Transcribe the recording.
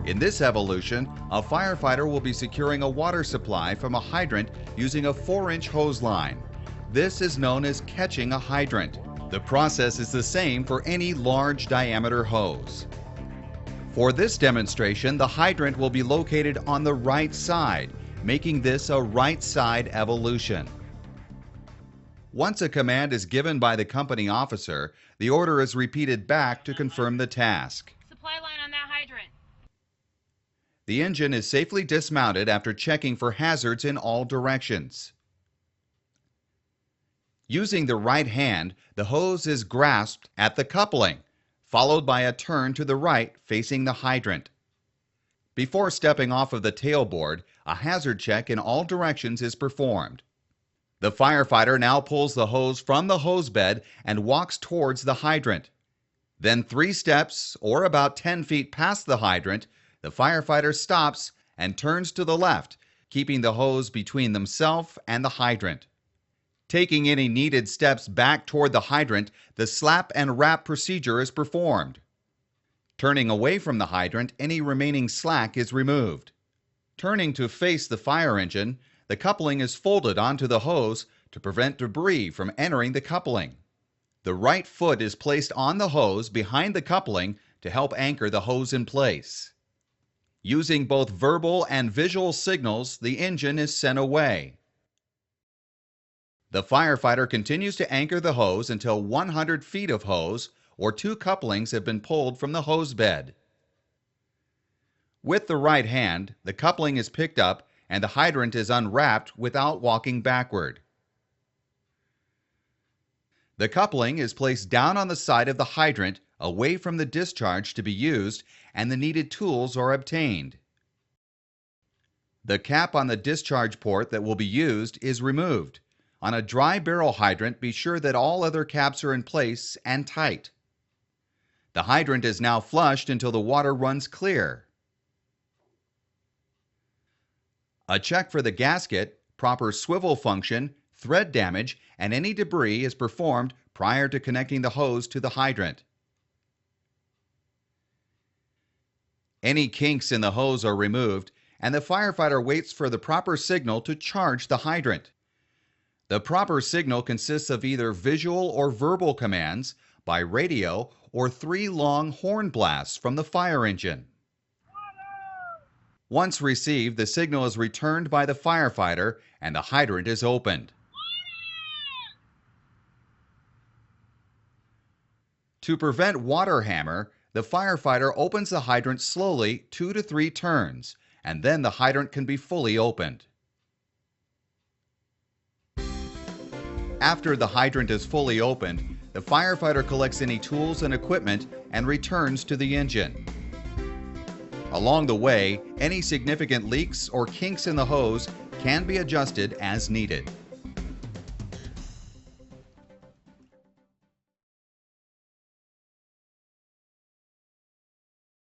In this evolution, a firefighter will be securing a water supply from a hydrant using a 4-inch hose line. This is known as catching a hydrant. The process is the same for any large diameter hose. For this demonstration, the hydrant will be located on the right side, making this a right side evolution. Once a command is given by the company officer, the order is repeated back to confirm the task. Supply line on that hydrant. The engine is safely dismounted after checking for hazards in all directions. Using the right hand, the hose is grasped at the coupling, followed by a turn to the right facing the hydrant. Before stepping off of the tailboard, a hazard check in all directions is performed. The firefighter now pulls the hose from the hose bed and walks towards the hydrant. Then 3 steps, or about 10 feet past the hydrant, the firefighter stops and turns to the left, keeping the hose between themselves and the hydrant. Taking any needed steps back toward the hydrant, the slap and wrap procedure is performed. Turning away from the hydrant, any remaining slack is removed. Turning to face the fire engine, the coupling is folded onto the hose to prevent debris from entering the coupling. The right foot is placed on the hose behind the coupling to help anchor the hose in place. Using both verbal and visual signals, the engine is sent away. The firefighter continues to anchor the hose until 100 feet of hose or 2 couplings have been pulled from the hose bed. With the right hand, the coupling is picked up and the hydrant is unwrapped without walking backward. The coupling is placed down on the side of the hydrant away from the discharge to be used, and the needed tools are obtained. The cap on the discharge port that will be used is removed. On a dry barrel hydrant, be sure that all other caps are in place and tight. The hydrant is now flushed until the water runs clear. A check for the gasket, proper swivel function, thread damage, and any debris is performed prior to connecting the hose to the hydrant. Any kinks in the hose are removed, and the firefighter waits for the proper signal to charge the hydrant. The proper signal consists of either visual or verbal commands by radio or 3 long horn blasts from the fire engine. Once received, the signal is returned by the firefighter and the hydrant is opened. To prevent water hammer, the firefighter opens the hydrant slowly 2 to 3 turns, and then the hydrant can be fully opened. After the hydrant is fully opened, the firefighter collects any tools and equipment and returns to the engine. Along the way, any significant leaks or kinks in the hose can be adjusted as needed.